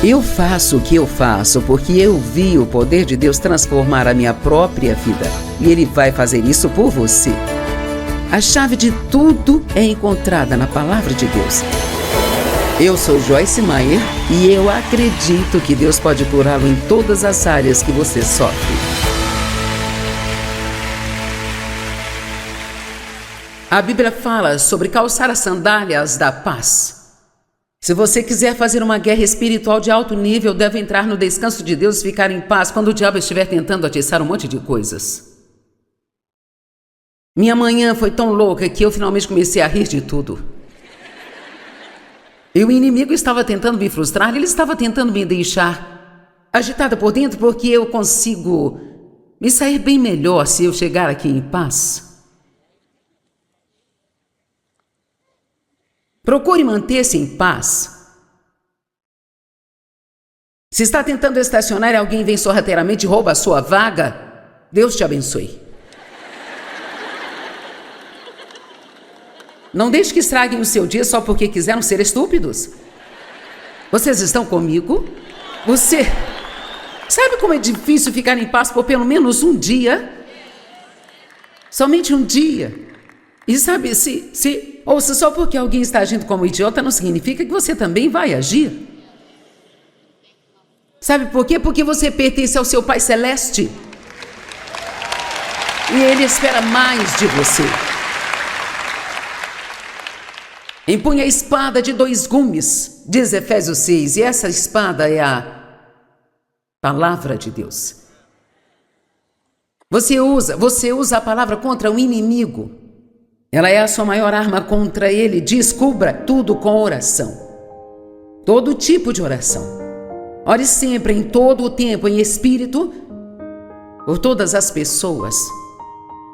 Eu faço o que eu faço porque eu vi o poder de Deus transformar a minha própria vida. E Ele vai fazer isso por você. A chave de tudo é encontrada na Palavra de Deus. Eu sou Joyce Meyer e eu acredito que Deus pode curá-lo em todas as áreas que você sofre. A Bíblia fala sobre calçar as sandálias da paz. Se você quiser fazer uma guerra espiritual de alto nível, deve entrar no descanso de Deus e ficar em paz quando o diabo estiver tentando atiçar um monte de coisas. Minha manhã foi tão louca que eu finalmente comecei a rir de tudo. E o inimigo estava tentando me frustrar, ele estava tentando me deixar agitada por dentro, porque eu consigo me sair bem melhor se eu chegar aqui em paz. Procure manter-se em paz. Se está tentando estacionar e alguém vem sorrateiramente e rouba a sua vaga, Deus te abençoe. Não deixe que estraguem o seu dia só porque quiseram ser estúpidos. Vocês estão comigo? Você sabe como é difícil ficar em paz por pelo menos um dia? Somente um dia. E sabe, ouça, só porque alguém está agindo como idiota não significa que você também vai agir. Sabe por quê? Porque você pertence ao seu Pai Celeste. E Ele espera mais de você. Empunhe a espada de 2 gumes, diz Efésios 6, e essa espada é a Palavra de Deus. Você usa a palavra contra o inimigo. Ela é a sua maior arma contra ele. Descubra tudo com oração. Todo tipo de oração. Ore sempre, em todo o tempo, em espírito, por todas as pessoas.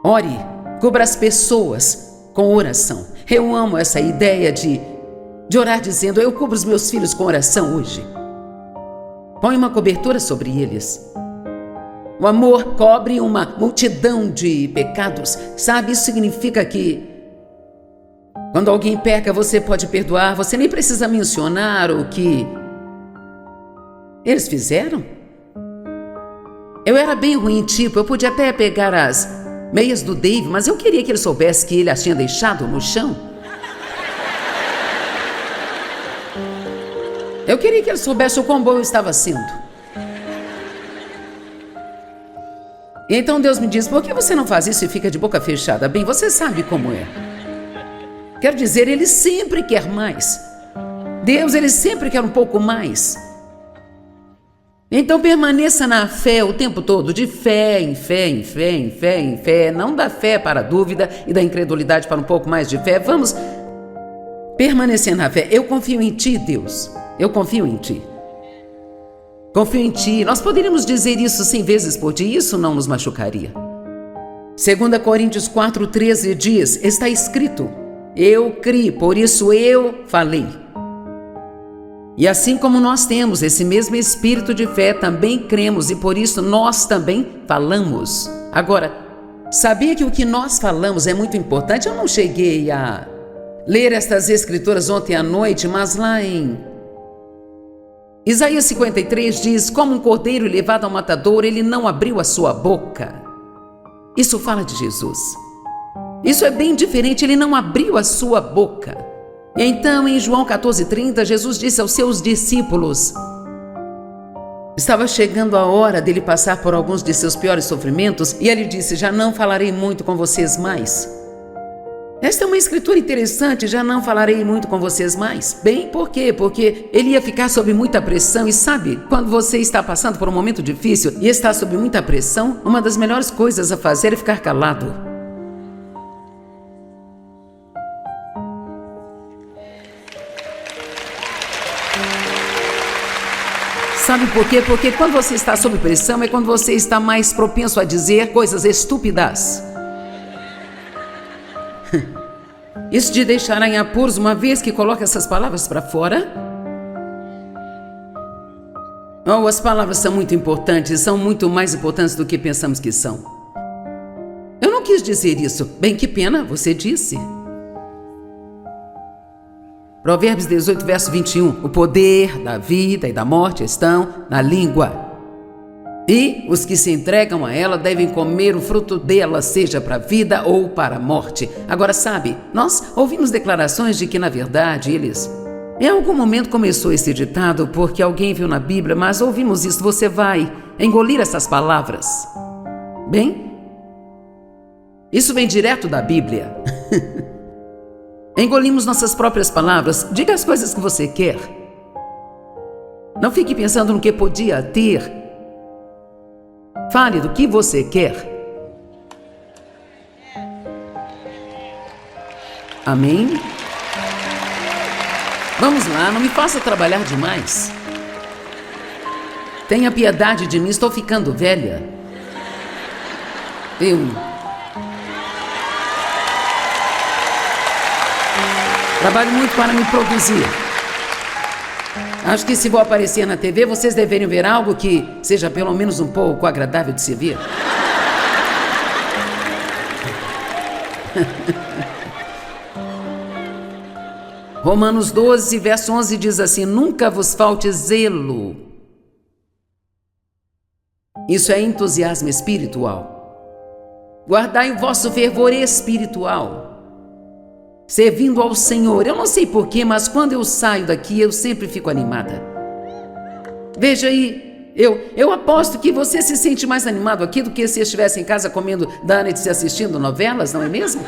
Ore, cubra as pessoas com oração. Eu amo essa ideia de orar dizendo, eu cubro os meus filhos com oração hoje. Põe uma cobertura sobre eles. O amor cobre uma multidão de pecados. Sabe, isso significa que quando alguém peca, você pode perdoar. Você nem precisa mencionar o que eles fizeram. Eu era bem ruim, tipo, eu podia até pegar as meias do Dave, mas eu queria que ele soubesse que ele as tinha deixado no chão. Eu queria que ele soubesse o quão bom eu estava sendo. E então Deus me diz, por que você não faz isso e fica de boca fechada? Bem, você sabe como é. Quero dizer, Ele sempre quer mais. Deus, Ele sempre quer um pouco mais. Então permaneça na fé o tempo todo, de fé em fé, em fé, em fé, em fé. Não da fé para a dúvida e da incredulidade para um pouco mais de fé. Vamos permanecer na fé. Eu confio em Ti, Deus. Eu confio em Ti. Confio em Ti. Nós poderíamos dizer isso 100 vezes por dia, isso não nos machucaria. 2 Coríntios 4,13 diz, está escrito, eu criei, por isso eu falei. E assim como nós temos esse mesmo espírito de fé, também cremos e por isso nós também falamos. Agora, sabia que o que nós falamos é muito importante? Eu não cheguei a ler estas escrituras ontem à noite, mas lá em Isaías 53 diz, como um cordeiro levado ao matadouro, ele não abriu a sua boca. Isso fala de Jesus. Isso é bem diferente, ele não abriu a sua boca. Então, em João 14,30, Jesus disse aos seus discípulos, estava chegando a hora dele passar por alguns de seus piores sofrimentos, e ele disse, já não falarei muito com vocês mais. Esta é uma escritura interessante, já não falarei muito com vocês mais. Bem, por quê? Porque ele ia ficar sob muita pressão e sabe, quando você está passando por um momento difícil e está sob muita pressão, uma das melhores coisas a fazer é ficar calado. Sabe por quê? Porque quando você está sob pressão é quando você está mais propenso a dizer coisas estúpidas. Isso te deixará em apuros uma vez que coloca essas palavras para fora? Oh, as palavras são muito importantes, são muito mais importantes do que pensamos que são. Eu não quis dizer isso. Bem, que pena, você disse. Provérbios 18, verso 21. O poder da vida e da morte estão na língua. E os que se entregam a ela devem comer o fruto dela, seja para a vida ou para a morte. Agora, sabe, nós ouvimos declarações de que, na verdade, eles... Em algum momento começou esse ditado porque alguém viu na Bíblia, mas ouvimos isso, você vai engolir essas palavras. Bem, isso vem direto da Bíblia. Engolimos nossas próprias palavras. Diga as coisas que você quer. Não fique pensando no que podia ter. Fale do que você quer. Amém? Vamos lá, não me faça trabalhar demais. Tenha piedade de mim, estou ficando velha. Eu trabalho muito para me produzir. Acho que se vou aparecer na TV, vocês deveriam ver algo que seja pelo menos um pouco agradável de se ver. Romanos 12, verso 11 diz assim: nunca vos falte zelo. Isso é entusiasmo espiritual. Guardai o vosso fervor espiritual, servindo ao Senhor. Eu não sei porquê, mas quando eu saio daqui, eu sempre fico animada. Veja aí, eu aposto que você se sente mais animado aqui do que se estivesse em casa comendo donuts e assistindo novelas, não é mesmo?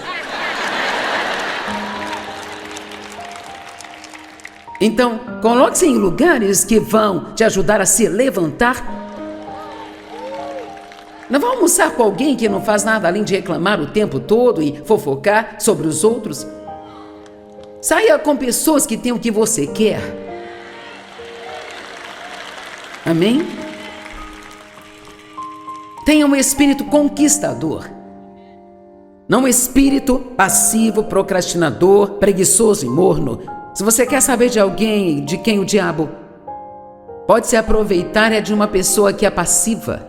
Então, coloque-se em lugares que vão te ajudar a se levantar. Não vá almoçar com alguém que não faz nada além de reclamar o tempo todo e fofocar sobre os outros. Saia com pessoas que têm o que você quer. Amém? Tenha um espírito conquistador. Não um espírito passivo, procrastinador, preguiçoso e morno. Se você quer saber de alguém de quem o diabo pode se aproveitar, é de uma pessoa que é passiva.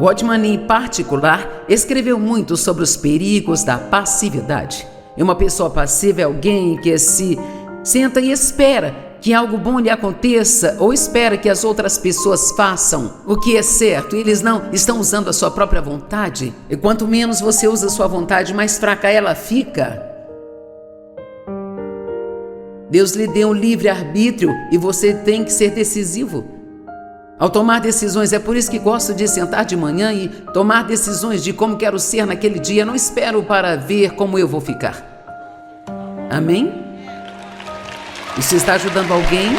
Watchman, em particular, escreveu muito sobre os perigos da passividade. E uma pessoa passiva é alguém que se senta e espera que algo bom lhe aconteça, ou espera que as outras pessoas façam o que é certo, e eles não estão usando a sua própria vontade. E quanto menos você usa a sua vontade, mais fraca ela fica. Deus lhe deu um livre-arbítrio e você tem que ser decisivo ao tomar decisões. É por isso que gosto de sentar de manhã e tomar decisões de como quero ser naquele dia. Não espero para ver como eu vou ficar. Amém? Isso está ajudando alguém?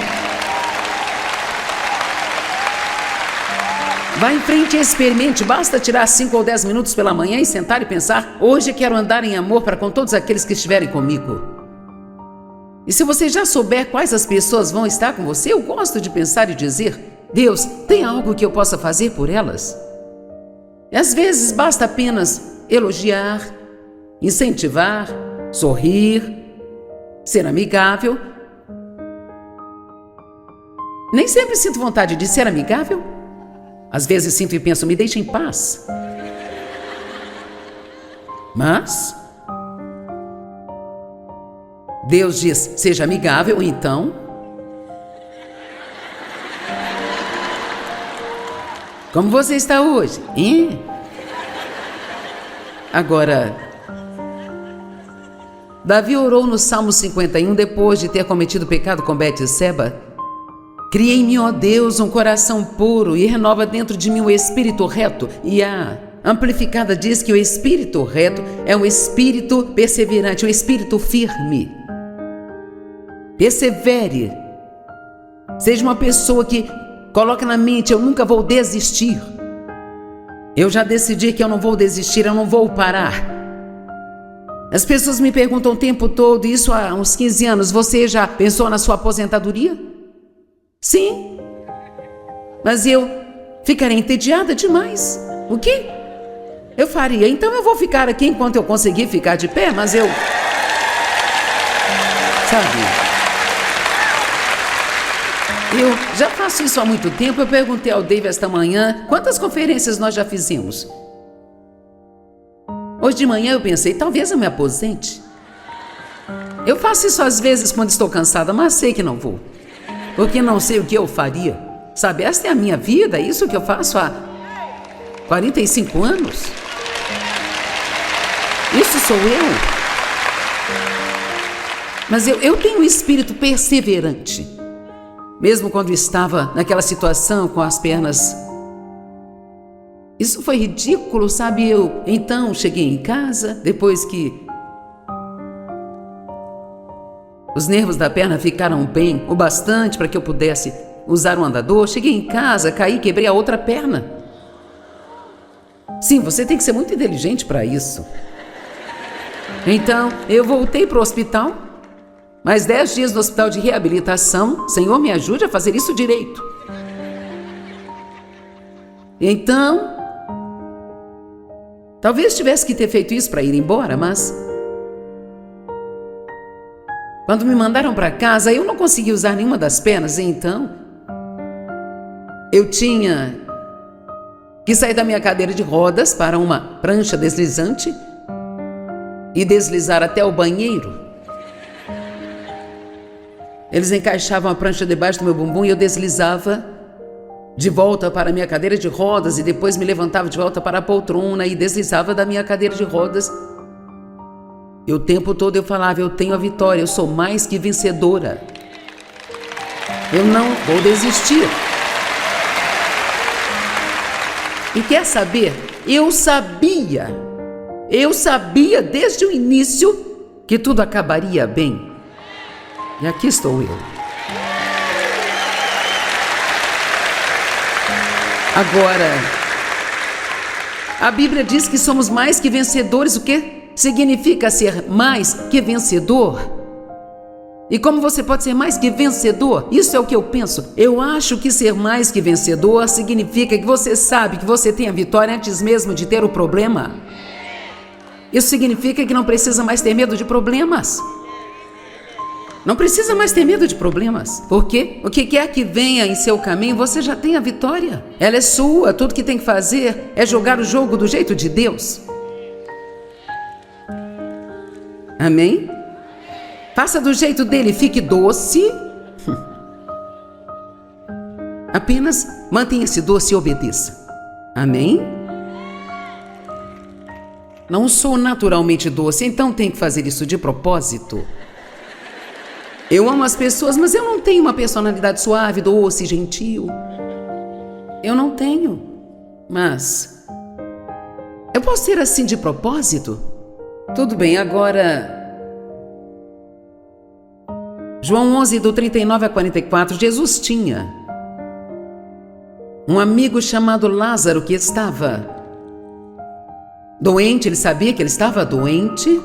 Vá em frente e experimente. Basta tirar 5 ou 10 minutos pela manhã e sentar e pensar: hoje quero andar em amor para com todos aqueles que estiverem comigo. E se você já souber quais as pessoas vão estar com você, eu gosto de pensar e dizer: Deus, tem algo que eu possa fazer por elas? E às vezes basta apenas elogiar, incentivar, sorrir, ser amigável. Nem sempre sinto vontade de ser amigável. Às vezes sinto e penso: me deixe em paz. Mas Deus diz: seja amigável, então como você está hoje? Hein? Agora, Davi orou no Salmo 51 depois de ter cometido pecado com Betseba: cria em mim, ó Deus, um coração puro e renova dentro de mim um espírito reto. E a Amplificada diz que o espírito reto é um espírito perseverante, um espírito firme. Persevere. Seja uma pessoa que coloca na mente: eu nunca vou desistir. Eu já decidi que eu não vou desistir, eu não vou parar. As pessoas me perguntam o tempo todo, isso há uns 15 anos: você já pensou na sua aposentadoria? Sim. Mas eu ficarei entediada demais. O quê? Eu faria. Então eu vou ficar aqui enquanto eu conseguir ficar de pé, mas eu... Sabe? Eu já faço isso há muito tempo. Eu perguntei ao Dave esta manhã quantas conferências nós já fizemos. Hoje de manhã eu pensei: talvez eu me aposente. Eu faço isso às vezes quando estou cansada, mas sei que não vou. Porque não sei o que eu faria. Sabe, esta é a minha vida, é isso que eu faço há 45 anos. Isso sou eu. Mas eu tenho um espírito perseverante. Mesmo quando estava naquela situação com as pernas. Isso foi ridículo, sabe? Eu então cheguei em casa, depois que os nervos da perna ficaram bem o bastante para que eu pudesse usar o andador. Cheguei em casa, caí e quebrei a outra perna. Sim, você tem que ser muito inteligente para isso. Então, eu voltei para o hospital, mais 10 dias no hospital de reabilitação. Senhor, me ajude a fazer isso direito. Então, talvez tivesse que ter feito isso para ir embora, mas quando me mandaram para casa, eu não consegui usar nenhuma das pernas, então eu tinha que sair da minha cadeira de rodas para uma prancha deslizante e deslizar até o banheiro. Eles encaixavam a prancha debaixo do meu bumbum e eu deslizava de volta para a minha cadeira de rodas e depois me levantava de volta para a poltrona e deslizava da minha cadeira de rodas. E o tempo todo eu falava, eu tenho a vitória, eu sou mais que vencedora. Eu não vou desistir. E quer saber? Eu sabia desde o início que tudo acabaria bem. E aqui estou eu. Agora, a Bíblia diz que somos mais que vencedores. O que significa ser mais que vencedor? E como você pode ser mais que vencedor? Isso é o que eu penso. Eu acho que ser mais que vencedor significa que você sabe que você tem a vitória antes mesmo de ter o problema. Isso significa que não precisa mais ter medo de problemas. Não precisa mais ter medo de problemas. Porque o que quer que venha em seu caminho, você já tem a vitória. Ela é sua. Tudo que tem que fazer é jogar o jogo do jeito de Deus. Amém? Faça do jeito dele, fique doce. Apenas mantenha-se doce e obedeça. Amém? Não sou naturalmente doce, então tenho que fazer isso de propósito. Eu amo as pessoas, mas eu não tenho uma personalidade suave, doce, gentil. Eu não tenho. Mas eu posso ser assim de propósito? Tudo bem, agora João 11, do 39 a 44, Jesus tinha um amigo chamado Lázaro que estava doente. Ele sabia que ele estava doente,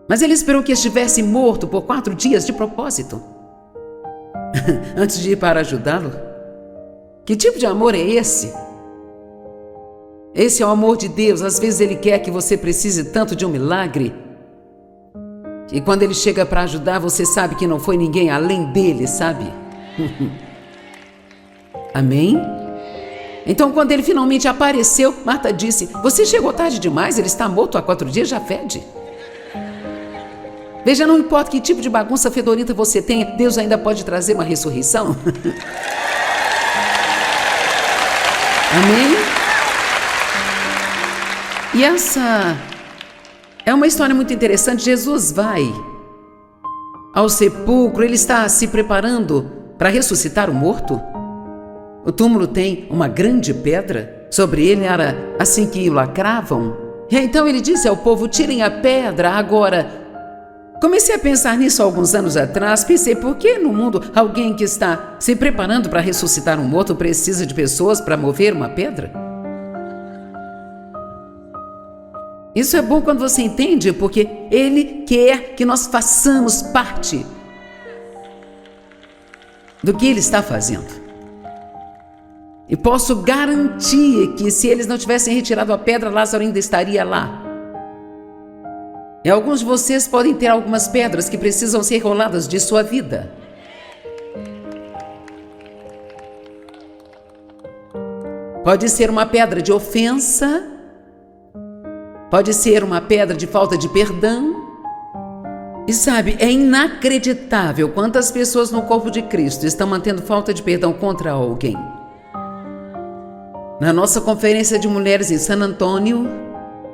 mas ele esperou que estivesse morto por 4 dias de propósito, antes de ir para ajudá-lo. Que tipo de amor é esse? Esse é o amor de Deus. Às vezes Ele quer que você precise tanto de um milagre, e quando Ele chega para ajudar, você sabe que não foi ninguém além dele, sabe? Amém? Então, quando Ele finalmente apareceu, Marta disse, você chegou tarde demais, ele está morto há 4 dias, já fede. Veja, não importa que tipo de bagunça fedorenta você tenha, Deus ainda pode trazer uma ressurreição. Amém? E essa é uma história muito interessante. Jesus vai ao sepulcro, ele está se preparando para ressuscitar o morto. O túmulo tem uma grande pedra, sobre ele era assim que o lacravam. E então ele disse ao povo, tirem a pedra agora. Comecei a pensar nisso há alguns anos atrás, pensei, por que no mundo alguém que está se preparando para ressuscitar um morto precisa de pessoas para mover uma pedra? Isso é bom quando você entende, porque Ele quer que nós façamos parte do que Ele está fazendo. E posso garantir que se eles não tivessem retirado a pedra, Lázaro ainda estaria lá. E alguns de vocês podem ter algumas pedras que precisam ser roladas de sua vida. Pode ser uma pedra de ofensa, pode ser uma pedra de falta de perdão, E sabe, é inacreditável quantas pessoas no corpo de Cristo estão mantendo falta de perdão contra alguém. Na nossa conferência de mulheres em San Antônio,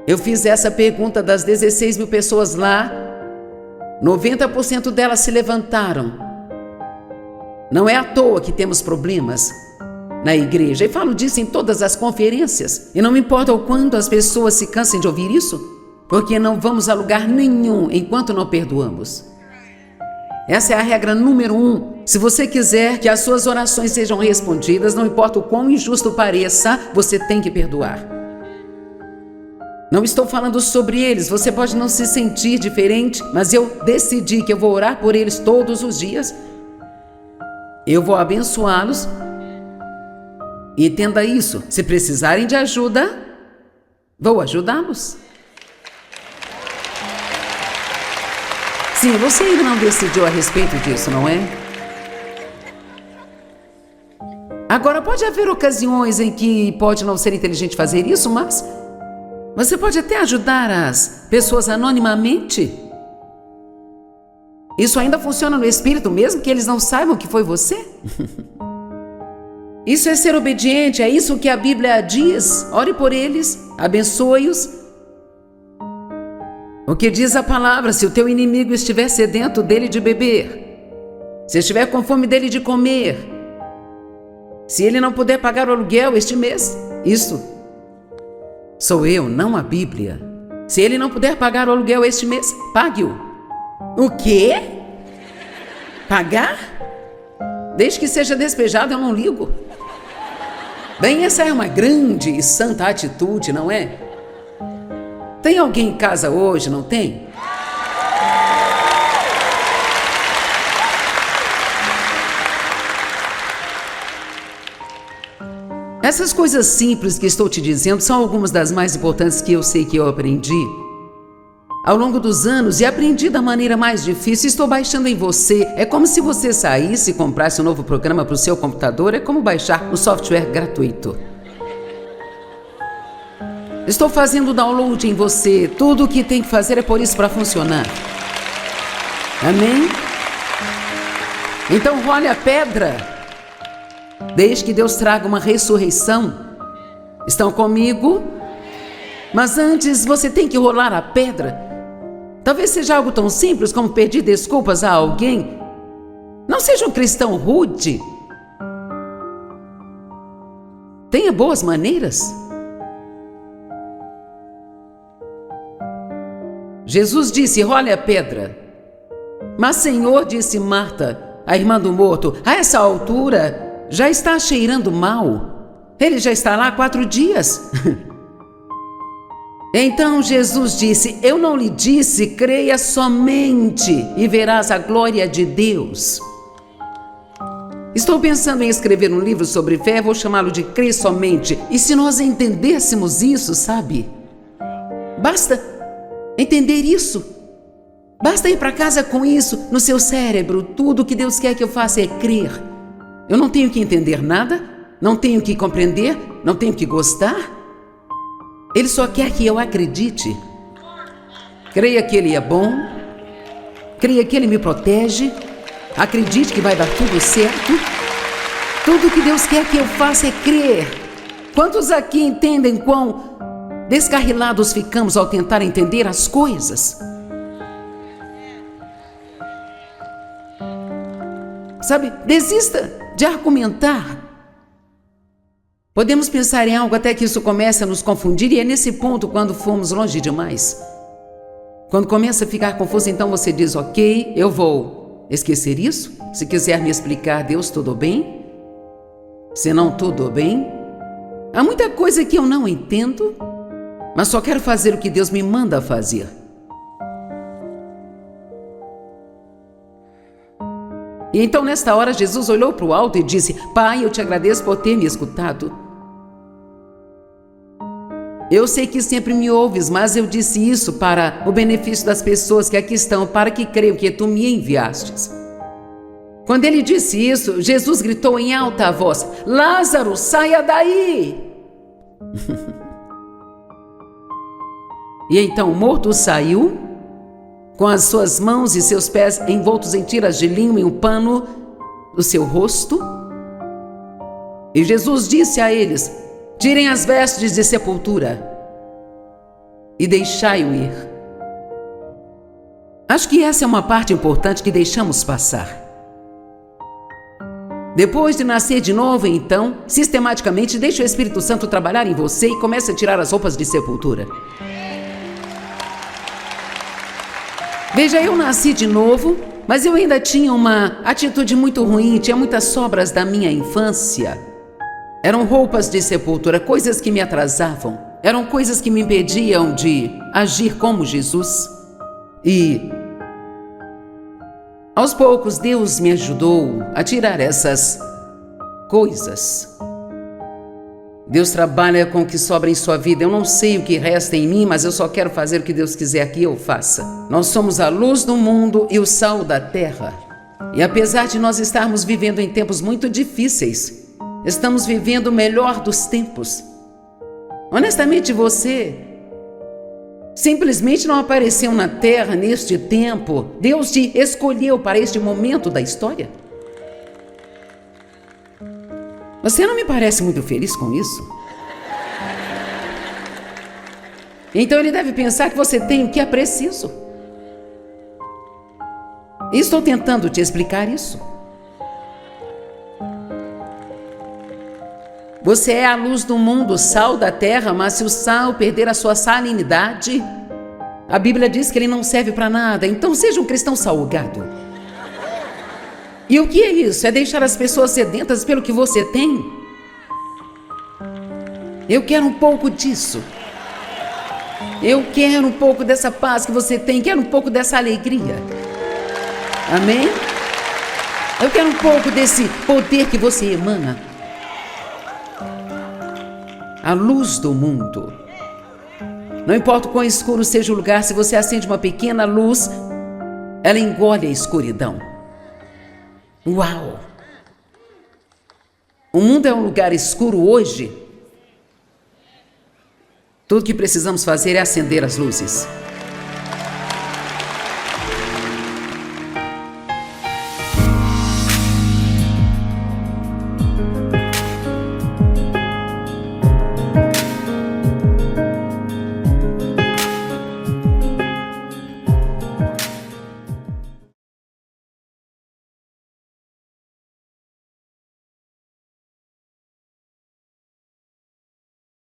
eu fiz essa pergunta das 16 mil pessoas lá, 90% delas se levantaram. Não é à toa que temos problemas na igreja, e falo disso em todas as conferências, e não me importa o quanto as pessoas se cansem de ouvir isso, porque não vamos a lugar nenhum enquanto não perdoamos. Essa é a regra número 1. Se você quiser que as suas orações sejam respondidas, não importa o quão injusto pareça, você tem que perdoar. Não estou falando sobre eles, você pode não se sentir diferente, mas eu decidi que eu vou orar por eles todos os dias. Eu vou abençoá-los. E entenda isso, se precisarem de ajuda, vou ajudá-los. Sim, você ainda não decidiu a respeito disso, não é? Agora, pode haver ocasiões em que pode não ser inteligente fazer isso, mas você pode até ajudar as pessoas anonimamente. Isso ainda funciona no espírito, mesmo que eles não saibam que foi você? Isso é ser obediente, é isso que a Bíblia diz. Ore por eles, abençoe-os. O que diz a palavra? Se o teu inimigo estiver sedento dele de beber, se estiver com fome dele de comer, se ele não puder pagar o aluguel este mês, isso sou eu, não a Bíblia. Se ele não puder pagar o aluguel este mês, pague-o. O quê? Pagar? Desde que seja despejado, eu não ligo. Bem, essa é uma grande e santa atitude, não é? Tem alguém em casa hoje, não tem? Essas coisas simples que estou te dizendo são algumas das mais importantes que eu sei que eu aprendi ao longo dos anos e aprendi da maneira mais difícil. Estou baixando em você. É como se você saísse e comprasse um novo programa para o seu computador. É como baixar um software gratuito. Estou fazendo download em você. Tudo o que tem que fazer é pôr isso para funcionar. Amém? Então role a pedra. Desde que Deus traga uma ressurreição. Estão comigo? Mas antes você tem que rolar a pedra. Talvez seja algo tão simples como pedir desculpas a alguém. Não seja um cristão rude. Tenha boas maneiras. Jesus disse, role a pedra. Mas Senhor, disse Marta, a irmã do morto, a essa altura já está cheirando mal. Ele já está lá há 4 dias. Então Jesus disse, eu não lhe disse, creia somente e verás a glória de Deus. Estou pensando em escrever um livro sobre fé, vou chamá-lo de Crer Somente. E se nós entendêssemos isso, sabe? Basta entender isso. Basta ir para casa com isso no seu cérebro. Tudo que Deus quer que eu faça é crer. Eu não tenho que entender nada, não tenho que compreender, não tenho que gostar. Ele só quer que eu acredite. Creia que Ele é bom, creia que Ele me protege, acredite que vai dar tudo certo. Tudo que Deus quer que eu faça é crer. Quantos aqui entendem quão descarrilados ficamos ao tentar entender as coisas? Sabe, desista de argumentar. Podemos pensar em algo até que isso comece a nos confundir, e é nesse ponto quando fomos longe demais. Quando começa a ficar confuso, então você diz, ok, eu vou esquecer isso. Se quiser me explicar, Deus, tudo bem? Se não, tudo bem? Há muita coisa que eu não entendo, mas só quero fazer o que Deus me manda fazer. E então, nesta hora, Jesus olhou para o alto e disse, Pai, eu te agradeço por ter me escutado. Eu sei que sempre me ouves, mas eu disse isso para o benefício das pessoas que aqui estão, para que creiam que tu me enviastes. Quando ele disse isso, Jesus gritou em alta voz, Lázaro, saia daí! E então o morto saiu, com as suas mãos e seus pés envoltos em tiras de linho e um pano do seu rosto. E Jesus disse a eles: tirem as vestes de sepultura e deixai-o ir. Acho que essa é uma parte importante que deixamos passar. Depois de nascer de novo, então, sistematicamente deixe o Espírito Santo trabalhar em você e comece a tirar as roupas de sepultura. Veja, eu nasci de novo, mas eu ainda tinha uma atitude muito ruim, tinha muitas sobras da minha infância. Eram roupas de sepultura, coisas que me atrasavam, eram coisas que me impediam de agir como Jesus. E aos poucos Deus me ajudou a tirar essas coisas. Deus trabalha com o que sobra em sua vida. Eu não sei o que resta em mim, mas eu só quero fazer o que Deus quiser que eu faça. Nós somos a luz do mundo e o sal da terra. E apesar de nós estarmos vivendo em tempos muito difíceis, estamos vivendo o melhor dos tempos. Honestamente, você simplesmente não apareceu na terra neste tempo. Deus te escolheu para este momento da história. Você não me parece muito feliz com isso? Então ele deve pensar que você tem o que é preciso. E estou tentando te explicar isso. Você é a luz do mundo, o sal da terra, mas se o sal perder a sua salinidade, a Bíblia diz que ele não serve para nada. Então seja um cristão salgado. E o que é isso? É deixar as pessoas sedentas pelo que você tem? Eu quero um pouco disso. Eu quero um pouco dessa paz que você tem, quero um pouco dessa alegria. Amém? Eu quero um pouco desse poder que você emana. A luz do mundo. Não importa o quão escuro seja o lugar, se você acende uma pequena luz, ela engole a escuridão. Uau! O mundo é um lugar escuro hoje. Tudo que precisamos fazer é acender as luzes.